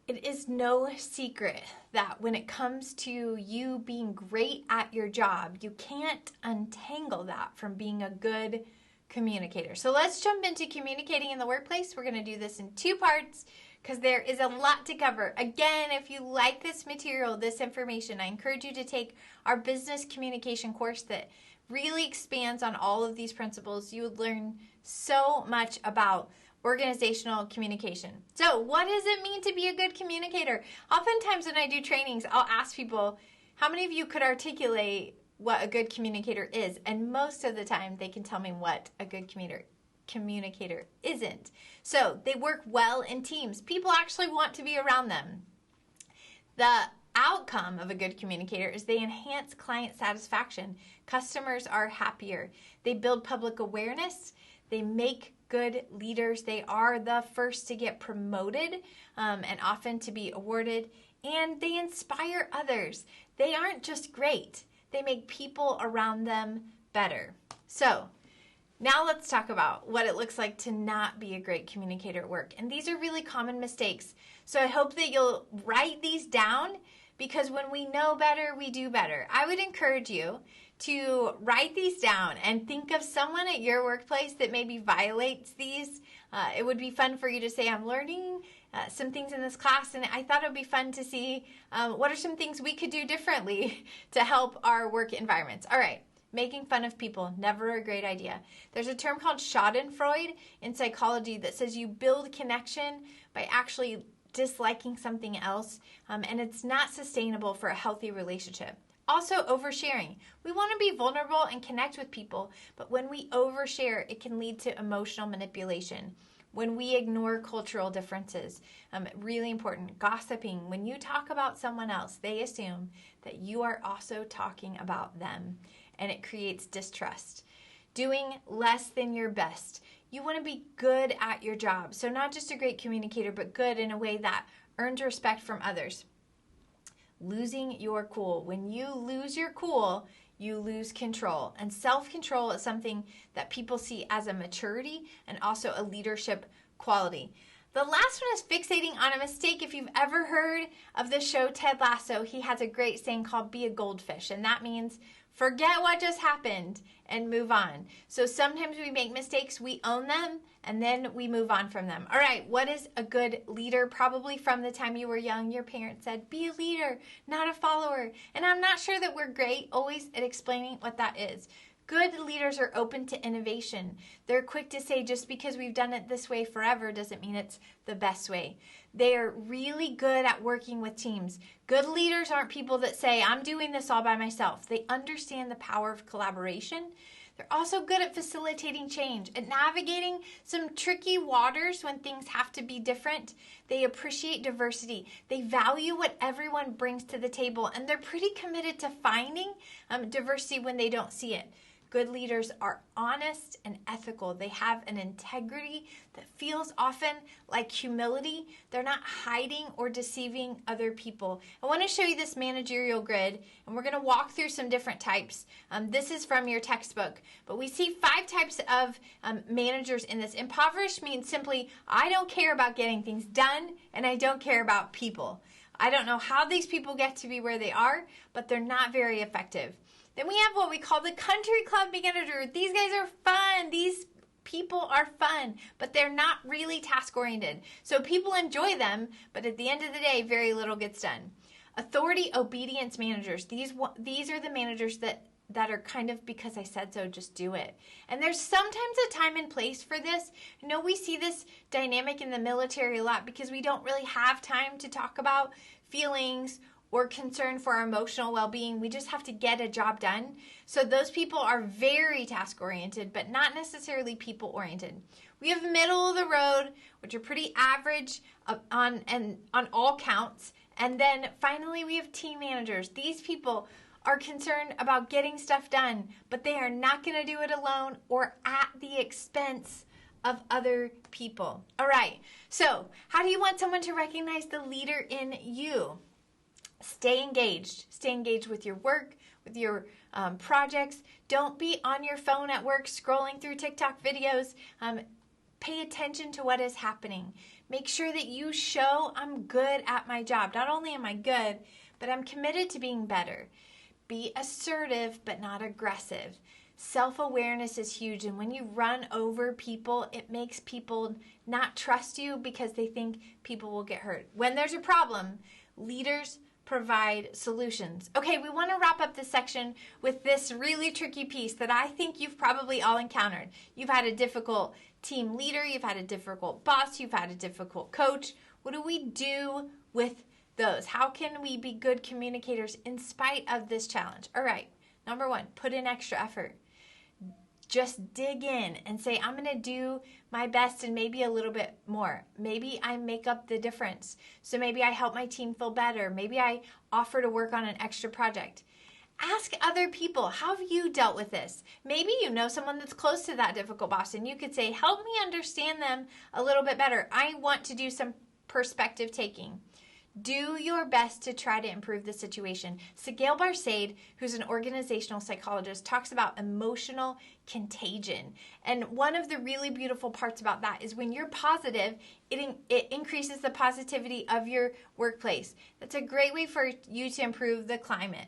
It is no secret that when it comes to you being great at your job, you can't untangle that from being a good communicator. So let's jump into communicating in the workplace. We're going to do this in two parts because there is a lot to cover. Again, if you like this material, this information, I encourage you to take our business communication course that really expands on all of these principles. You would learn so much about organizational communication. So what does it mean to be a good communicator? Oftentimes when I do trainings, I'll ask people, how many of you could articulate what a good communicator is? And most of the time they can tell me what a good communicator isn't. So they work well in teams. People actually want to be around them. The outcome of a good communicator is they enhance client satisfaction. Customers are happier. They build public awareness. They make good leaders. They are the first to get promoted and often to be awarded. And they inspire others. They aren't just great. They make people around them better. So now let's talk about what it looks like to not be a great communicator at work. And these are really common mistakes. So I hope that you'll write these down, because when we know better, we do better. I would encourage you to write these down and think of someone at your workplace that maybe violates these. It would be fun for you to say, I'm learning some things in this class, and I thought it would be fun to see what are some things we could do differently to help our work environments. All right. Making fun of people, never a great idea. There's a term called Schadenfreude in psychology that says you build connection by actually disliking something else, and it's not sustainable for a healthy relationship. Also, oversharing. We want to be vulnerable and connect with people, but when we overshare, it can lead to emotional manipulation. When we ignore cultural differences, really important. Gossiping. When you talk about someone else, they assume that you are also talking about them, and it creates distrust. Doing less than your best. You want to be good at your job. So not just a great communicator, but good in a way that earns respect from others. Losing your cool. When you lose your cool, you lose control. And self-control is something that people see as a maturity and also a leadership quality. The last one is fixating on a mistake. If you've ever heard of the show Ted Lasso, he has a great saying called be a goldfish. And that means forget what just happened and move on. So sometimes we make mistakes, we own them, and then we move on from them. All right, what is a good leader? Probably from the time you were young, your parents said, be a leader, not a follower. And I'm not sure that we're great always at explaining what that is. Good leaders are open to innovation. They're quick to say just because we've done it this way forever doesn't mean it's the best way. They are really good at working with teams. Good leaders aren't people that say, I'm doing this all by myself. They understand the power of collaboration. They're also good at facilitating change, at navigating some tricky waters when things have to be different. They appreciate diversity. They value what everyone brings to the table, and they're pretty committed to finding diversity when they don't see it. Good leaders are honest and ethical. They have an integrity that feels often like humility. They're not hiding or deceiving other people. I want to show you this managerial grid, and we're going to walk through some different types. This is from your textbook, but we see 5 types of managers in this. Impoverished means simply, I don't care about getting things done, and I don't care about people. I don't know how these people get to be where they are, but they're not very effective. Then we have what we call the country club manager. These guys are fun. These people are fun, but they're not really task-oriented. So people enjoy them, but at the end of the day, very little gets done. Authority obedience managers. These are the managers that are kind of because I said so, just do it. And there's sometimes a time and place for this. I know we see this dynamic in the military a lot because we don't really have time to talk about feelings or concern for our emotional well-being. We just have to get a job done. So those people are very task-oriented, but not necessarily people-oriented. We have middle of the road, which are pretty average on all counts. And then finally, we have team managers. These people are concerned about getting stuff done, but they are not going to do it alone or at the expense of other people. All right, so how do you want someone to recognize the leader in you? Stay engaged. Stay engaged with your work, with your projects. Don't be on your phone at work scrolling through TikTok videos. Pay attention to what is happening. Make sure that you show I'm good at my job. Not only am I good, but I'm committed to being better. Be assertive, but not aggressive. Self-awareness is huge, and when you run over people, it makes people not trust you because they think people will get hurt. When there's a problem, leaders provide solutions. Okay, we want to wrap up this section with this really tricky piece that I think you've probably all encountered. You've had a difficult team leader, you've had a difficult boss, you've had a difficult coach. What do we do with those? How can we be good communicators in spite of this challenge? All right, number one, put in extra effort. Just dig in and say, I'm going to do my best and maybe a little bit more. Maybe I make up the difference. So maybe I help my team feel better. Maybe I offer to work on an extra project. Ask other people, how have you dealt with this? Maybe you know someone that's close to that difficult boss and you could say, help me understand them a little bit better. I want to do some perspective taking. Do your best to try to improve the situation. Sigel Barsade, who's an organizational psychologist, talks about emotional contagion. And one of the really beautiful parts about that is when you're positive, it increases the positivity of your workplace. That's a great way for you to improve the climate.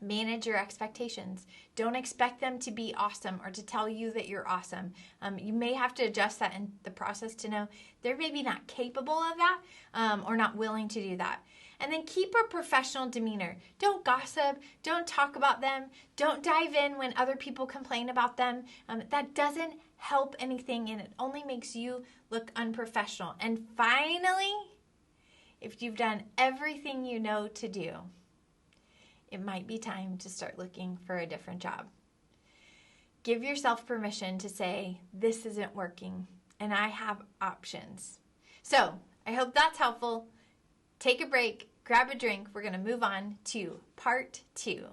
Manage your expectations. Don't expect them to be awesome or to tell you that you're awesome. You may have to adjust that in the process to know they're maybe not capable of that or not willing to do that. And then keep a professional demeanor. Don't gossip. Don't talk about them. Don't dive in when other people complain about them. That doesn't help anything and it only makes you look unprofessional. And finally, if you've done everything you know to do, it might be time to start looking for a different job. Give yourself permission to say, this isn't working, and I have options. So, I hope that's helpful. Take a break, grab a drink. We're going to move on to part 2.